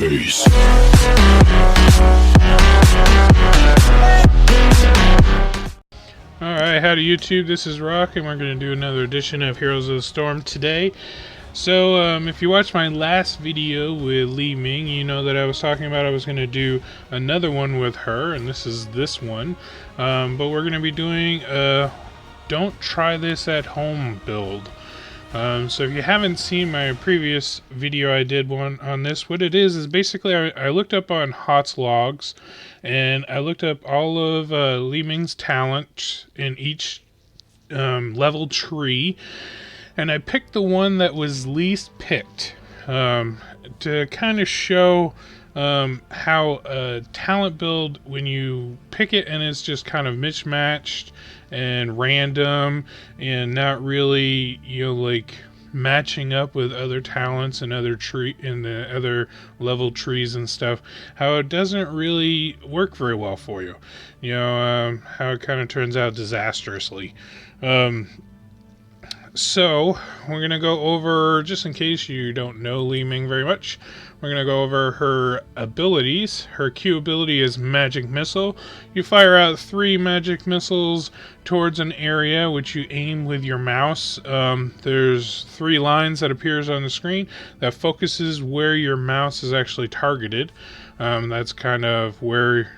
face. Alright, howdy YouTube, this is Rock, and we're going to do another edition of Heroes of the Storm today. So, if you watched my last video with Li-Ming, you know that I was talking about I was going to do another one with her, and this is this one. But we're going to be doing a Don't Try This at Home build. So if you haven't seen my previous video I did one on this, what it is basically I looked up on Hot's logs, and I looked up all of Li-Ming's talent in each level tree, and I picked the one that was least picked to kind of show how a talent build, when you pick it and it's just kind of mismatched and random and not really, like matching up with other talents and other the other level trees and stuff, how it doesn't really work very well for you. How it kind of turns out disastrously. So we're going to go over, just in case you don't know Li-Ming very much, we're going to go over her abilities. Her Q ability is Magic Missile. You fire out 3 magic missiles towards an area which you aim with your mouse. There's 3 lines that appears on the screen that focuses where your mouse is actually targeted. That's kind of where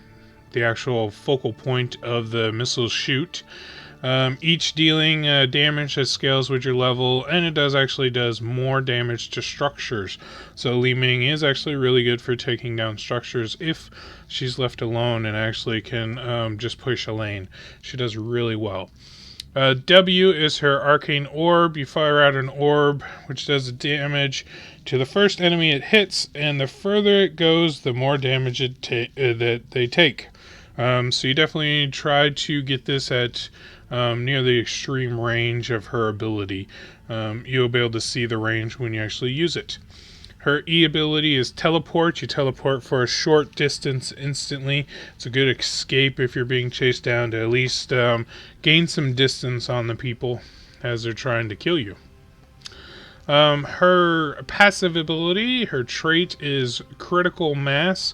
the actual focal point of the missiles shoot. Each dealing damage that scales with your level, and it actually does more damage to structures. So Li-Ming is actually really good for taking down structures if she's left alone and actually can just push a lane. She does really well. W is her Arcane Orb. You fire out an orb which does damage to the first enemy it hits, and the further it goes, the more damage that they take. So you definitely try to get this at near the extreme range of her ability. You'll be able to see the range when you actually use it. Her E ability is Teleport. You teleport for a short distance instantly. It's a good escape if you're being chased down, to at least gain some distance on the people as they're trying to kill you. Her passive ability, her trait is Critical Mass.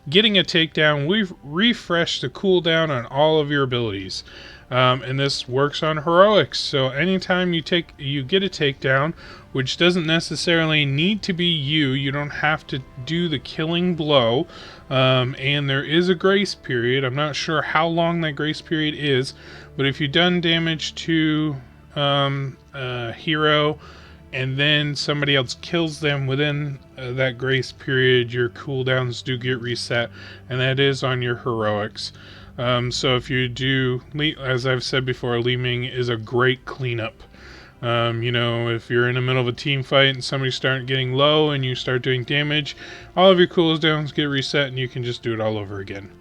Getting a takedown, we've refreshed the cooldown on all of your abilities. And this works on heroics. So anytime you get a takedown, which doesn't necessarily need to be you don't have to do the killing blow. And there is a grace period. I'm not sure how long that grace period is, but if you've done damage to a hero and then somebody else kills them within that grace period, your cooldowns do get reset, and that is on your heroics. So if you do, as I've said before, Li-Ming is a great cleanup. If you're in the middle of a team fight and somebody's starting getting low and you start doing damage, all of your cooldowns get reset and you can just do it all over again.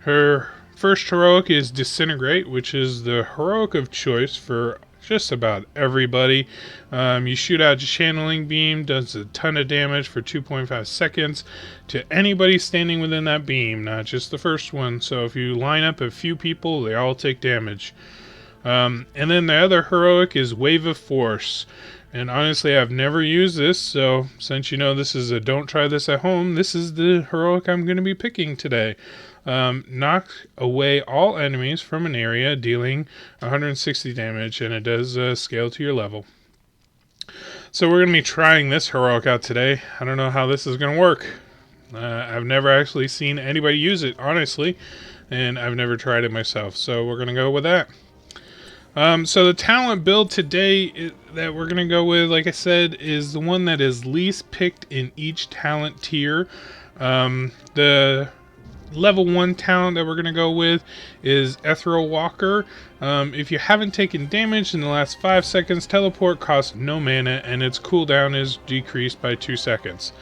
Her first heroic is Disintegrate, which is the heroic of choice for just about everybody. You shoot out a channeling beam, does a ton of damage for 2.5 seconds to anybody standing within that beam, not just the first one. So if you line up a few people, they all take damage. And then the other heroic is Wave of Force. And honestly, I've never used this, so since this is a Don't Try This at Home, this is the heroic I'm going to be picking today. Knock away all enemies from an area, dealing 160 damage, and it does scale to your level. So we're going to be trying this heroic out today. I don't know how this is going to work. I've never actually seen anybody use it, honestly, and I've never tried it myself, so we're going to go with that. So the talent build today that we're going to go with, like I said, is the one that is least picked in each talent tier. The level 1 talent that we're going to go with is Ethereal Walker. If you haven't taken damage in the last 5 seconds, teleport costs no mana and its cooldown is decreased by 2 seconds.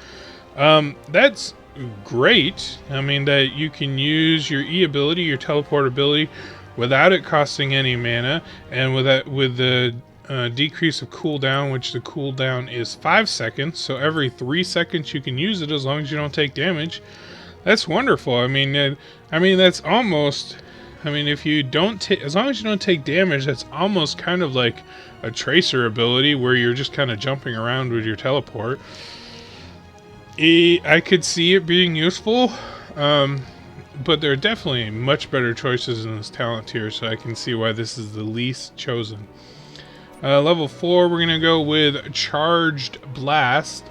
That's great. I mean, that you can use your E ability, your teleport ability, without it costing any mana, and with the decrease of cooldown, which the cooldown is 5 seconds, so every 3 seconds you can use it as long as you don't take damage. That's wonderful. I mean that's almost, if you don't as long as you don't take damage, that's almost kind of like a tracer ability where you're just kind of jumping around with your teleport. I could see it being useful, but there are definitely much better choices in this talent tier, so I can see why this is the least chosen. Level 4, we're going to go with Charged Blast.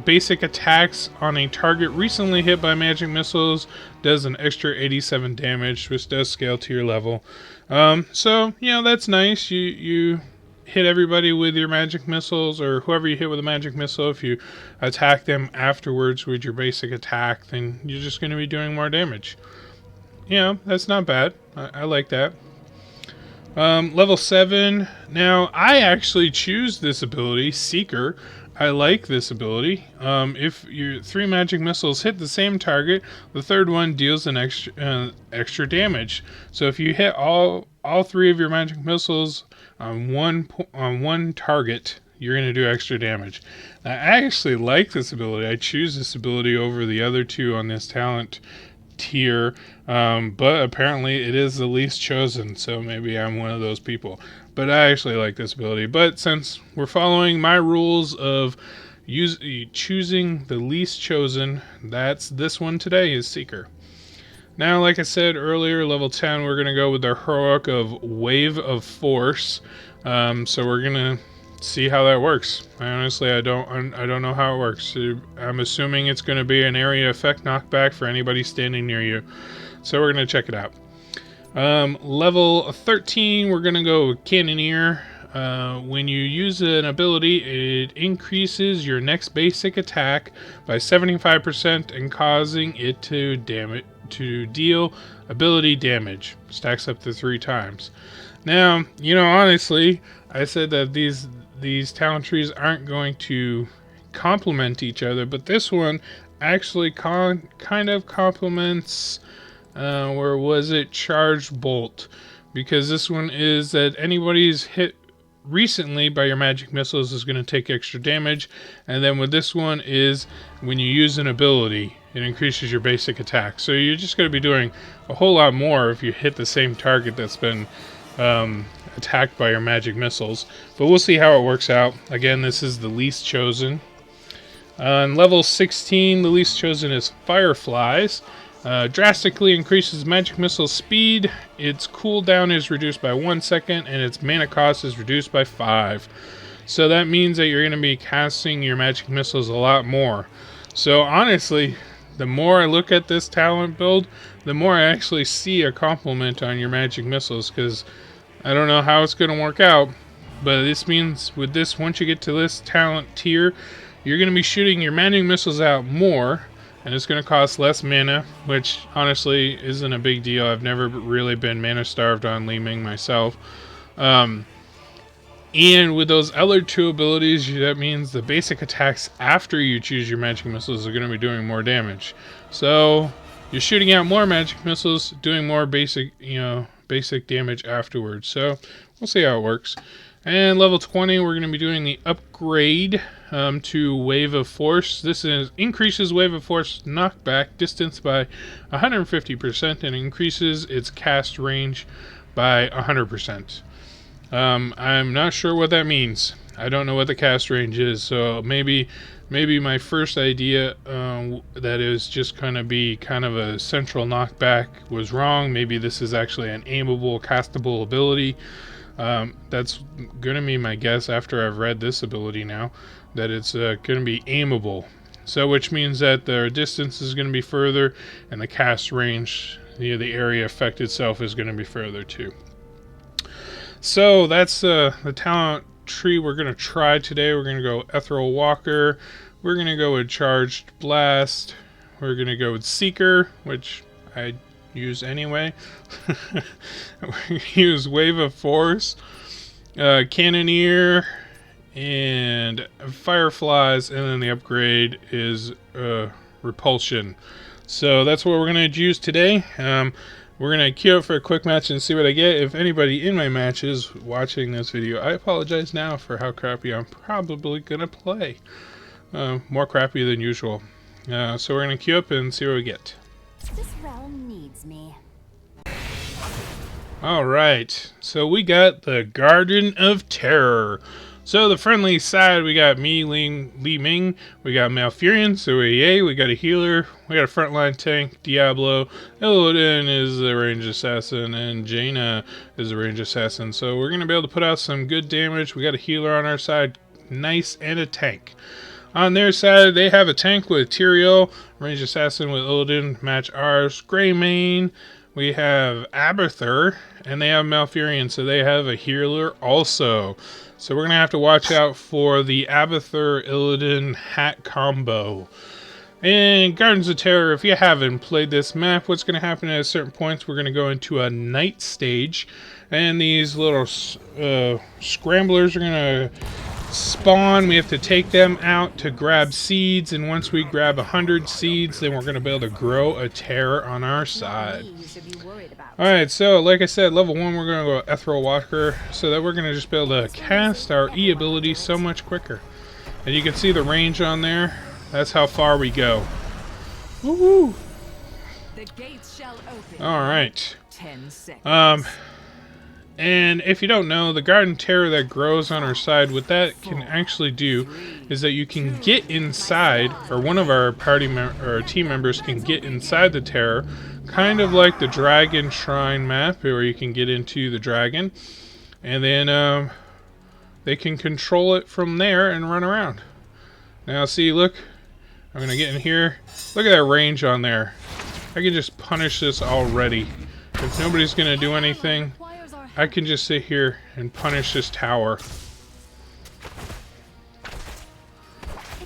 Basic attacks on a target recently hit by magic missiles does an extra 87 damage, which does scale to your level. So, you know, that's nice. You hit everybody with your magic missiles, or whoever you hit with a magic missile. If you attack them afterwards with your basic attack, then you're just going to be doing more damage. Yeah, that's not bad. I like that. Level 7. Now, I actually choose this ability, Seeker. I like this ability. If your 3 magic missiles hit the same target, the third one deals an extra damage. So if you hit all 3 of your magic missiles on one target, you're going to do extra damage. Now, I actually like this ability. I choose this ability over the other 2 on this talent tier, but apparently it is the least chosen, so maybe I'm one of those people. But I actually like this ability. But since we're following my rules of choosing the least chosen, that's this one today is Seeker. Now, like I said earlier, level 10, we're going to go with the heroic of Wave of Force. So we're going to see how that works. Honestly, I don't know how it works. I'm assuming it's going to be an area effect knockback for anybody standing near you. So we're going to check it out. Level 13, we're going to go with Cannoneer. When you use an ability, it increases your next basic attack by 75% and causing it to deal ability damage. Stacks up to 3 times. Now, you know, honestly, I said that these talent trees aren't going to complement each other, but this one actually kind of complements, where was it, Charged Bolt, because this one is that anybody's hit recently by your magic missiles is going to take extra damage, and then with this one is when you use an ability, it increases your basic attack. So you're just going to be doing a whole lot more if you hit the same target that's been attacked by your magic missiles. But we'll see how it works out. Again, this is the least chosen. On level 16, the least chosen is Fireflies. Drastically increases magic missile speed. Its cooldown is reduced by 1 second, and its mana cost is reduced by 5. So that means that you're going to be casting your magic missiles a lot more. So honestly, the more I look at this talent build, the more I actually see a complement on your magic missiles, because I don't know how it's going to work out, but this means with this, once you get to this talent tier, you're going to be shooting your magic missiles out more, and it's going to cost less mana, which honestly isn't a big deal. I've never really been mana starved on Li-Ming myself. And with those other 2 abilities, that means the basic attacks after you choose your magic missiles are going to be doing more damage. So you're shooting out more magic missiles, doing more basic damage afterwards. So we'll see how it works. And level 20, we're going to be doing the upgrade to Wave of Force. This increases Wave of Force knockback distance by 150% and increases its cast range by 100%. I'm not sure what that means. I don't know what the cast range is, so maybe my first idea that is just going to be kind of a central knockback was wrong. Maybe this is actually an aimable, castable ability. That's going to be my guess after I've read this ability now, that it's going to be aimable. So which means that the distance is going to be further, and the cast range, the area effect itself, is going to be further too. So that's the talent tree we're going to try today. We're going to go Ethereal Walker. We're going to go with Charged Blast. We're going to go with Seeker, which I use anyway. We use Wave of Force, Cannoneer, and Fireflies, and then the upgrade is Repulsion. So that's what we're going to use today. We're going to queue up for a quick match and see what I get. If anybody in my match is watching this video, I apologize now for how crappy I'm probably going to play. More crappy than usual. So we're going to queue up and see what we get. This realm needs me. Alright, so we got the Garden of Terror. So the friendly side, we got me, Li-Ming, we got Malfurion, so yay, we got a healer, we got a frontline tank, Diablo, Illidan is the ranged assassin, and Jaina is the ranged assassin. So we're going to be able to put out some good damage. We got a healer on our side, nice, and a tank. On their side, they have a tank with Tyrael, ranged assassin with Illidan, match ours, Greymane. We have Abathur, and they have Malfurion, so they have a healer also. So we're going to have to watch out for the Abathur Illidan hat combo. And Gardens of Terror, if you haven't played this map, what's going to happen at certain points, we're going to go into a night stage. And these little scramblers are going to spawn. We have to take them out to grab seeds, and once we grab 100 seeds, then we're going to be able to grow a terror on our side. Alright, so like I said, level 1 we're going to go Ethereal Walker, so that we're going to just be able to cast our E ability so much quicker. And you can see the range on there. That's how far we go. Woohoo! Alright. And if you don't know, the Garden Terror that grows on our side, what that can actually do is that you can get inside, or one of our team members can get inside the Terror, kind of like the Dragon Shrine map, where you can get into the dragon, and then they can control it from there and run around. Now see, look, I'm going to get in here. Look at that range on there. I can just punish this already. If nobody's going to do anything, I can just sit here and punish this tower. If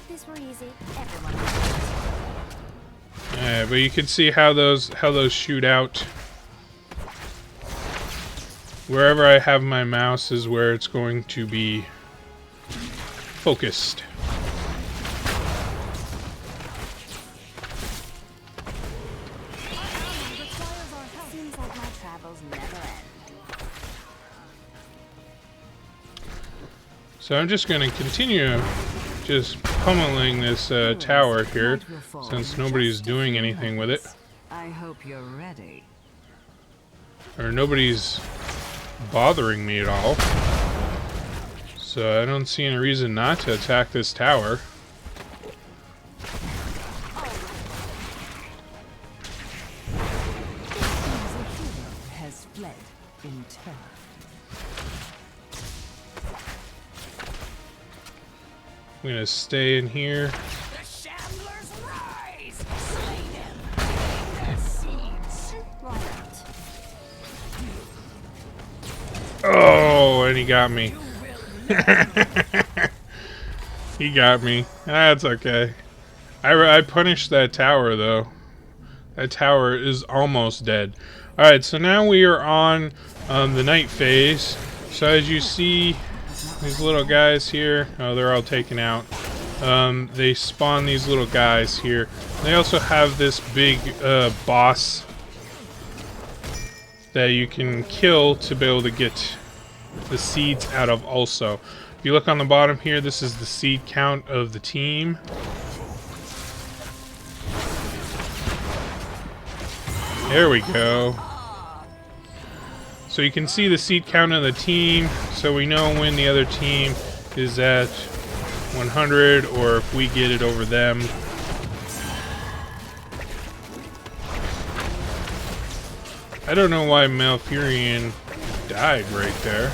this were easy, everyone would. Yeah, but you can see how those shoot out. Wherever I have my mouse is where it's going to be focused. Seems like my travels never end. So I'm just going to continue just pummeling this tower here, since nobody's doing anything with it. I hope you're ready. Or nobody's bothering me at all. So I don't see any reason not to attack this tower. Has fled in terror. I'm gonna stay in here. The Shamblers rise! Slay them! Take their seeds! Why not? Oh, and he got me. He got me. That's okay. I punished that tower, though. That tower is almost dead. Alright, so now we are on the night phase. So as you see, these little guys here, oh, they're all taken out. They spawn these little guys here. They also have this big boss that you can kill to be able to get the seeds out of also. If you look on the bottom here, this is the seed count of the team. There we go. So you can see the seed count of the team, so we know when the other team is at 100 or if we get it over them. I don't know why Malfurion died right there,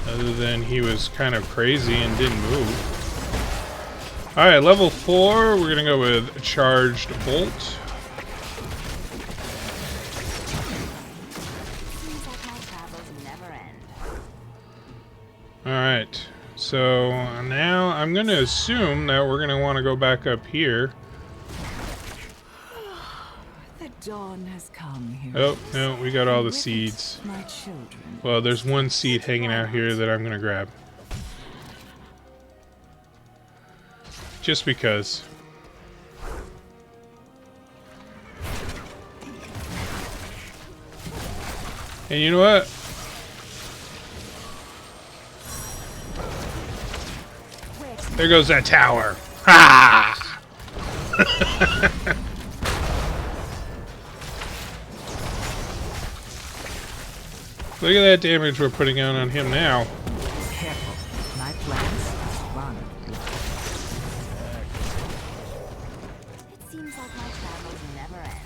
other than he was kind of crazy and didn't move. Alright, level 4, we're gonna go with Charged Bolt. Seems like my travels never end. Alright, so now I'm gonna assume that we're gonna want to go back up here. The dawn has come here. Oh, no, we got all the seeds. My children. Well, there's one seed hanging out here that I'm gonna grab. Just because. And you know what? There goes that tower. Ha! Look at that damage we're putting out on him now. Careful. like my travels never end.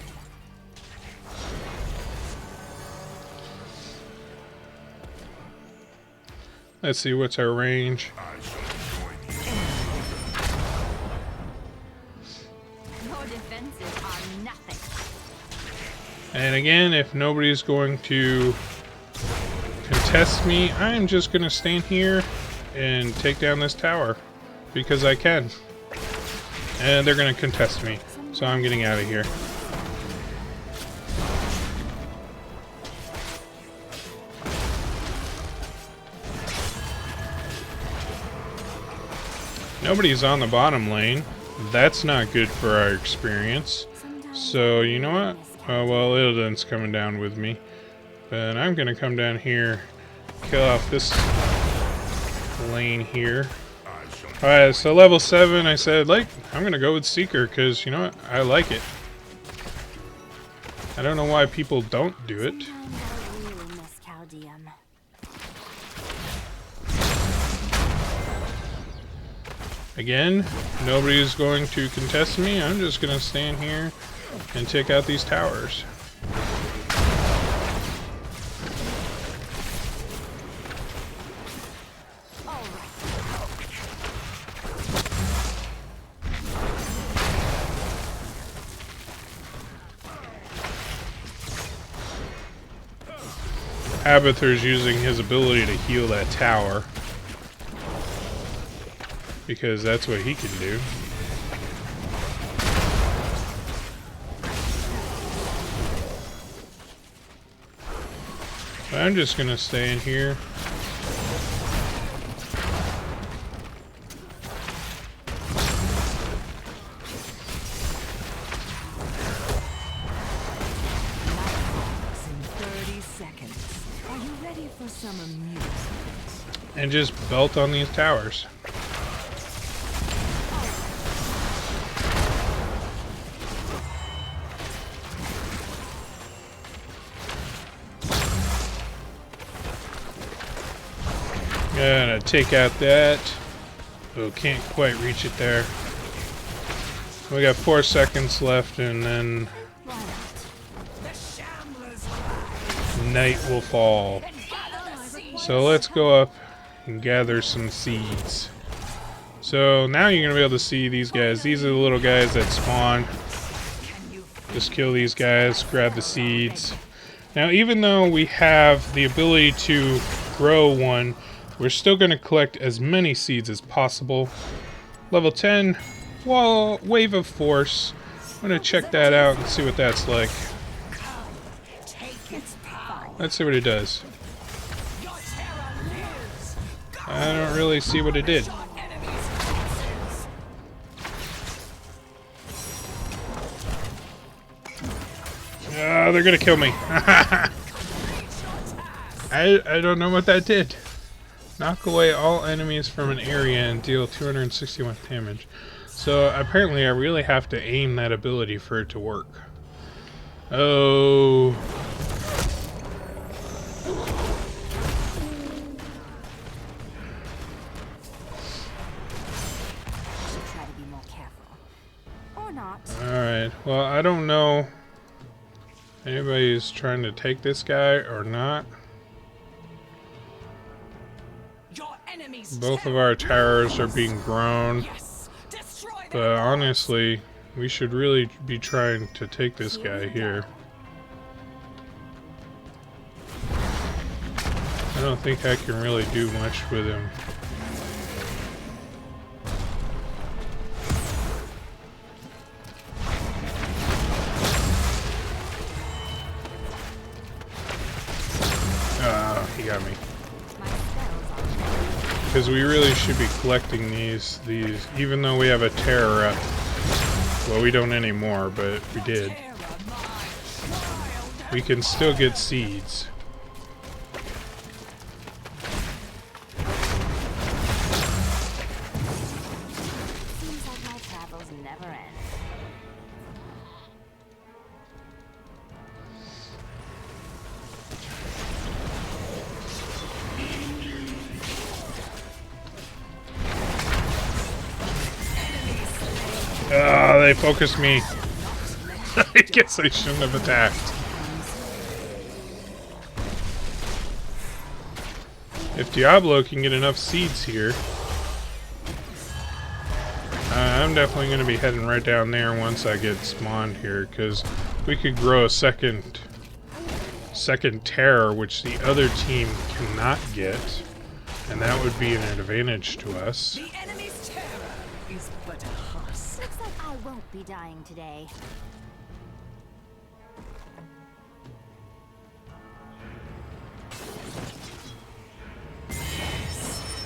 Let's see, what's our range? Your defenses are nothing. And again, if nobody's going to contest me, I'm just going to stand here and take down this tower. Because I can. And they're going to contest me. So I'm getting out of here. Nobody's on the bottom lane. That's not good for our experience. So, you know what? Oh, well, Illidan's coming down with me. But I'm going to come down here, kill off this lane here. Alright, so level 7, I said, like, I'm going to go with Seeker, because, you know what? I like it. I don't know why people don't do it. Sometimes I really miss Caldeum. Again, nobody's going to contest me. I'm just going to stand here and take out these towers. Abathur's using his ability to heal that tower. Because that's what he can do. But I'm just gonna stay in here. And just belt on these towers. Gonna take out that. Oh, can't quite reach it there. We got 4 seconds left, and then night will fall. So let's go up and gather some seeds. So now you're gonna be able to see these guys. These are the little guys that spawn. Just kill these guys, grab the seeds. Now, even though we have the ability to grow one, we're still going to collect as many seeds as possible. Level 10, well, Wave of Force. I'm going to check that out and see what that's like. Let's see what it does. I don't really see what it did. They're going to kill me. I don't know what that did. Knock away all enemies from an area and deal 261 damage. So apparently I really have to aim that ability for it to work. Oh. Should try to be more careful. Or not. Alright, well, I don't know if anybody's trying to take this guy or not. Both of our towers are being grown, but honestly, we should really be trying to take this guy here. I don't think I can really do much with him. He got me. Because we really should be collecting these, even though we have a terror up. Well, we don't anymore, but we did. We can still get seeds. Seems like my travels never end. They focused me. I guess I shouldn't have attacked. If Diablo can get enough seeds here, I'm definitely going to be heading right down there once I get spawned here, because we could grow a second terror, which the other team cannot get, and that would be an advantage to us. The enemy's terror is but a husk. Looks like I won't be dying today.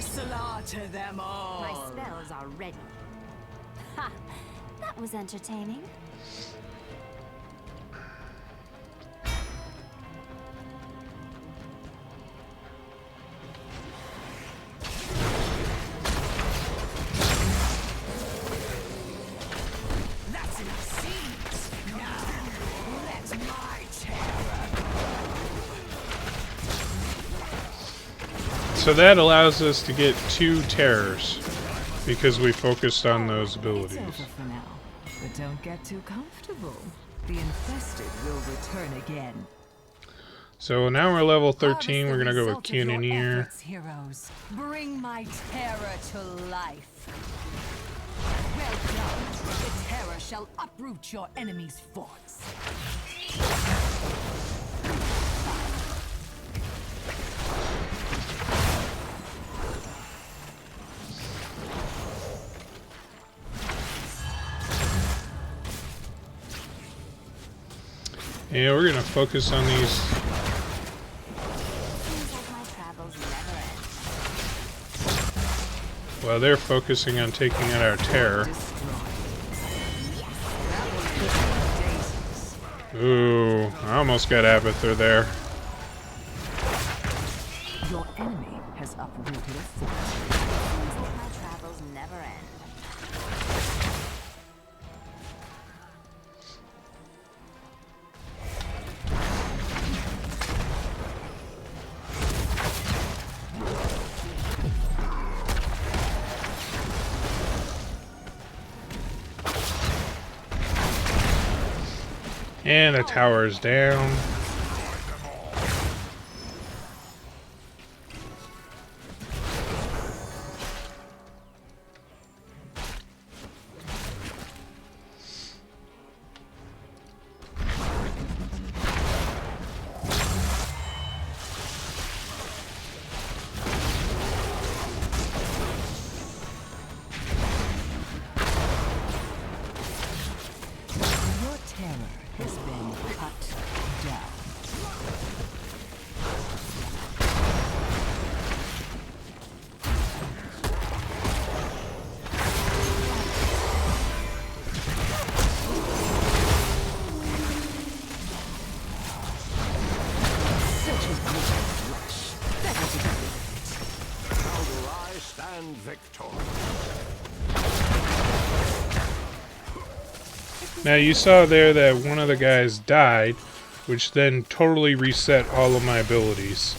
Slaughter them all. My spells are ready. Ha! That was entertaining. That's enough seeds. Now, let my terror. So that allows us to get 2 terrors, because we focused on those abilities. It's over for now, but don't get too comfortable. The infested will return again. So now we're level 13, Harvest we're the gonna go with result of your Cannoneer. efforts, heroes. Bring my terror to life. Well done. The terror shall uproot your enemy's forts. Yeah, we're gonna focus on these. Seems like my travels never end. Well, they're focusing on taking out our terror. Ooh, I almost got Abathur there. Your enemy has uprooted a fort. Seems like my travels never end. And the tower is down. Your terror has been cut down. Such a brutal rush. Better to be left. How do I stand victor? Now you saw there that one of the guys died, which then totally reset all of my abilities.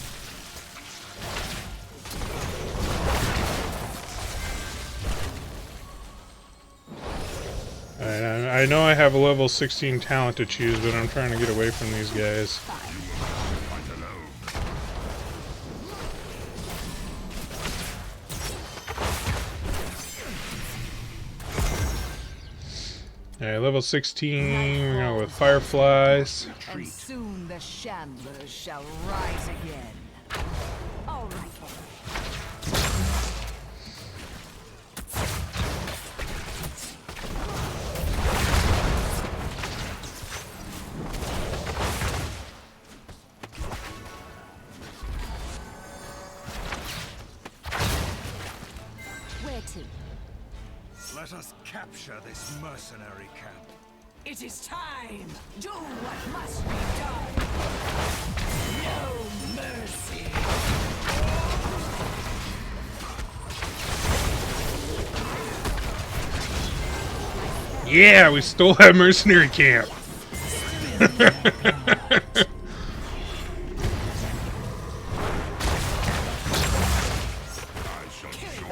Alright, I know I have a level 16 talent to choose, but I'm trying to get away from these guys. Alright, level 16, we're gonna go with Fireflies. And soon the Shamblers shall rise again. All right. Where to? Let us capture this mercenary camp. It is time. Do what must be done. No mercy. Yeah, we stole that mercenary camp. I shall join you.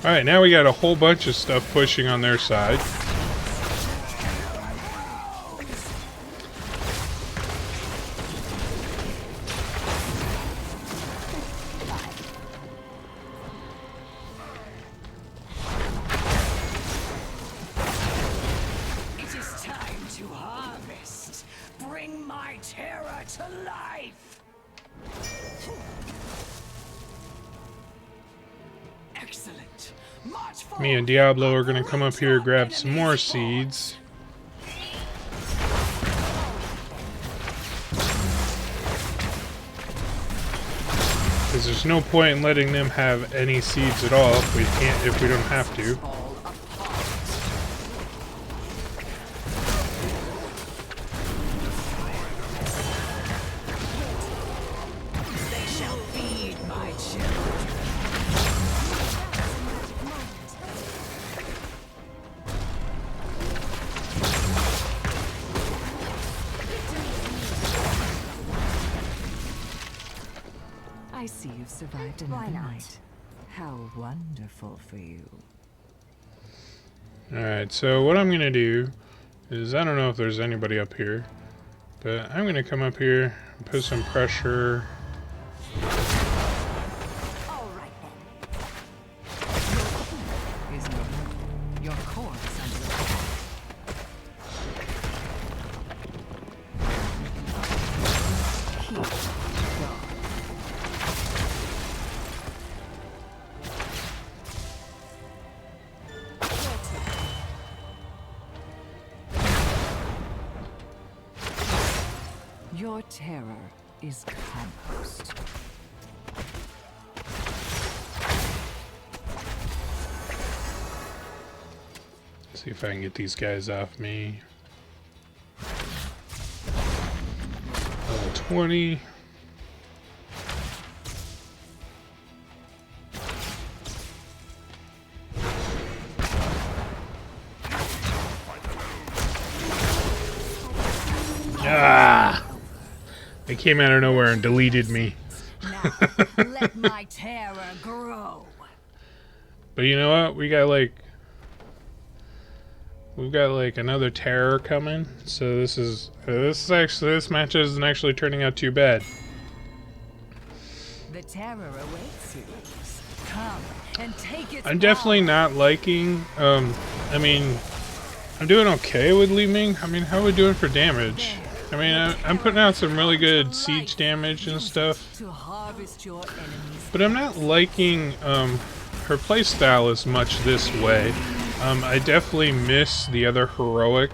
Alright, now we got a whole bunch of stuff pushing on their side. It is time to harvest. Bring my terror to life. Excellent. March forward. Me and Diablo are gonna come up here, grab some more seeds. Because there's no point in letting them have any seeds at all if we don't have to. All apart. They shall feed my children. I see you've survived Why another not? night. How wonderful for you. Alright, so what I'm gonna do is, I don't know if there's anybody up here, but I'm gonna come up here and put some pressure. All right then. Is no more. Your core is under attack. Keep going. Your terror is compost. See if I can get these guys off me. Level 20. Ah! They came out of nowhere and deleted me. Now, let my terror grow. But you know what? We've got like another terror coming. So this match isn't actually turning out too bad. The terror awaits you. Come and take its I'm definitely not liking. I mean, I'm doing okay with Li-Ming. I mean, how are we doing for damage? I mean, I'm putting out some really good siege damage and stuff, to harvest your enemies. but I'm not liking her playstyle as much this way. I definitely miss the other heroic.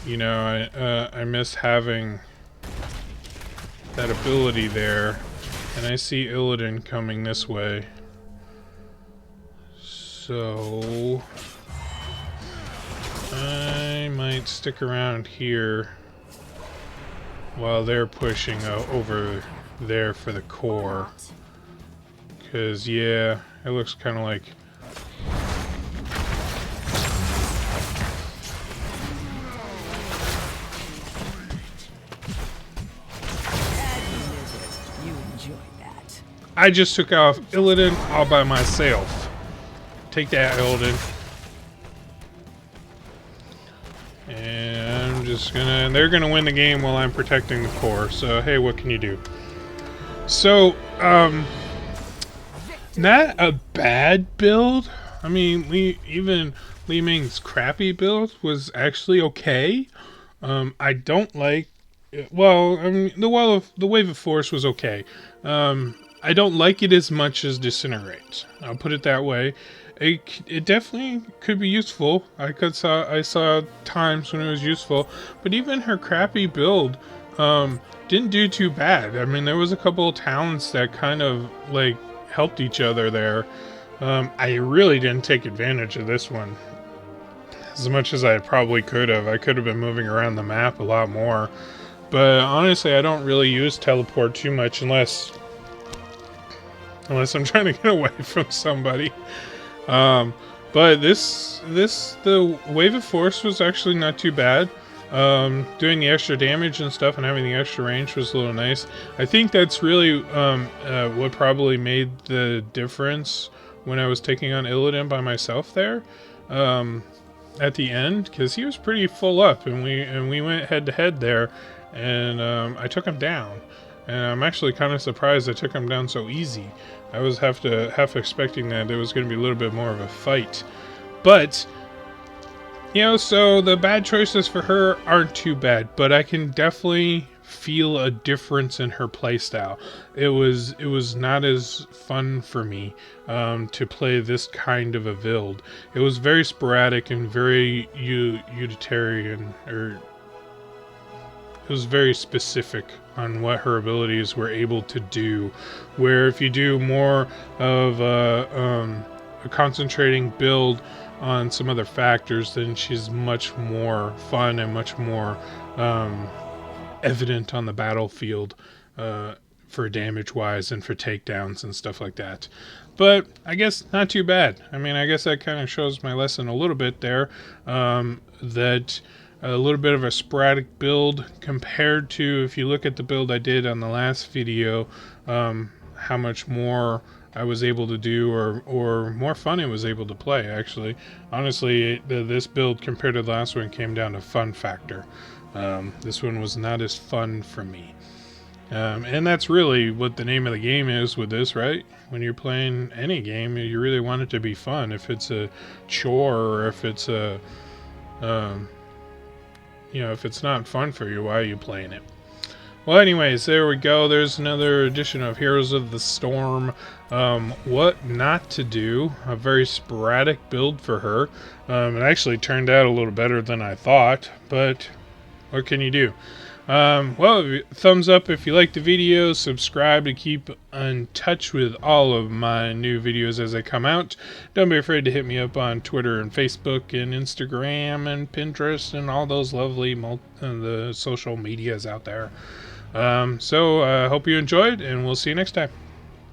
You know, I miss having that ability there, and I see Illidan coming this way. So I might stick around here while they're pushing over there for the core. Because, yeah, it looks kind of like... You enjoy that. I just took off Illidan all by myself. Take that, Illidan. And I'm just gonna... They're gonna win the game while I'm protecting the core. So, hey, what can you do? So, not a bad build. I mean, even Li-Ming's crappy build was actually okay. I don't like... Well, I mean, the Wave of Force was okay. I don't like it as much as Disintegrate. I'll put it that way. It definitely could be useful. I saw times when it was useful, but even her crappy build didn't do too bad. I mean, there was a couple of talents that kind of like helped each other there. I really didn't take advantage of this one as much as I probably could have. I could have been moving around the map a lot more, but honestly, I don't really use teleport too much unless I'm trying to get away from somebody. But the Wave of Force was actually not too bad. doing the extra damage and stuff and having the extra range was a little nice. I think that's really what probably made the difference when I was taking on Illidan by myself there at the end, because he was pretty full up, and we went head to head there, and I took him down. And I'm actually kind of surprised I took him down so easy. I was half expecting that it was going to be a little bit more of a fight, but. You know, so the bad choices for her aren't too bad, but I can definitely feel a difference in her playstyle. It was not as fun for me to play this kind of a build. It was very sporadic and very utilitarian, or it was very specific on what her abilities were able to do. Where if you do more of a concentrating build on some other factors, then she's much more fun and much more evident on the battlefield for damage wise and for takedowns and stuff like that. But I guess not too bad. I mean, I guess that kind of shows my lesson a little bit there, that a little bit of a sporadic build compared to, if you look at the build I did on the last video, how much more I was able to do, or more fun it was able to play, actually. Honestly, this build compared to the last one came down to fun factor. This one was not as fun for me. And that's really what the name of the game is with this, right? When you're playing any game, you really want it to be fun. If it's a chore, or if it's a, if it's not fun for you, why are you playing it? Well, anyways, there we go. There's another edition of Heroes of the Storm. What not to do. A very sporadic build for her. It actually turned out a little better than I thought, but what can you do? Well, thumbs up if you like the video. Subscribe to keep in touch with all of my new videos as they come out. Don't be afraid to hit me up on Twitter and Facebook and Instagram and Pinterest and all those lovely the social medias out there. So I hope you enjoyed, and we'll see you next time.